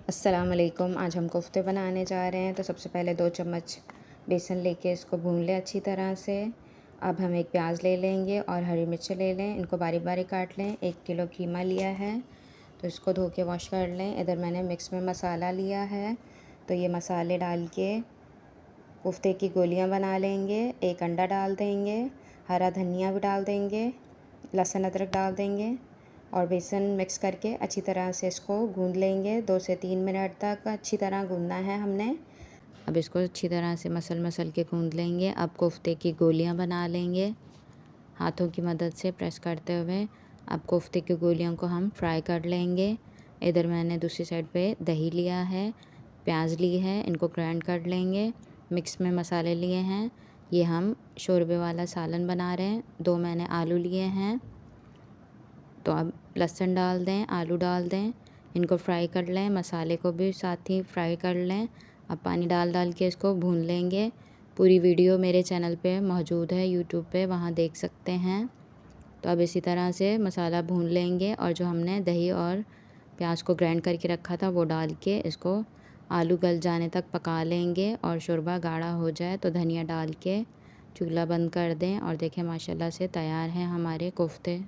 अस्सलाम वालेकुम। आज हम कोफ्ते बनाने जा रहे हैं। तो सबसे पहले 2 चम्मच बेसन लेके इसको भून लें अच्छी तरह से। अब हम एक प्याज ले लेंगे और हरी मिर्च ले लें, इनको बारीक बारीक काट लें। 1 किलो कीमा लिया है तो इसको धो के वॉश कर लें। इधर मैंने मिक्स में मसाला लिया है तो ये मसाले डाल के कोफ्ते की गोलियां बना लेंगे। 1 अंडा डाल देंगे, हरा धनिया भी डाल देंगे, लहसुन अदरक डाल देंगे और बेसन मिक्स करके अच्छी तरह से इसको गूंद लेंगे। 2 से 3 मिनट तक अच्छी तरह गूंदना है हमने। अब इसको अच्छी तरह से मसल के गूंद लेंगे। अब कोफ्ते की गोलियां बना लेंगे हाथों की मदद से प्रेस करते हुए। अब कोफ्ते की गोलियों को हम फ्राई कर लेंगे। इधर मैंने दूसरी साइड पे दही लिया है, प्याज ली है, इनको ग्राइंड कर लेंगे। मिक्स में मसाले लिए हैं, ये हम शोरबे वाला सालन बना रहे हैं। 2 मैंने आलू लिए हैं तो अब लहसुन डाल दें, आलू डाल दें, इनको फ्राई कर लें, मसाले को भी साथ ही फ्राई कर लें। अब पानी डाल के इसको भून लेंगे। पूरी वीडियो मेरे चैनल पे मौजूद है यूट्यूब पे, वहाँ देख सकते हैं। तो अब इसी तरह से मसाला भून लेंगे और जो हमने दही और प्याज को ग्राइंड करके रखा था वो डाल के इसको आलू गल जाने तक पका लेंगे और शोरबा गाढ़ा हो जाए तो धनिया डाल के चूल्हा बंद कर दें। और देखें माशाल्लाह से तैयार हैं हमारे कोफ्ते।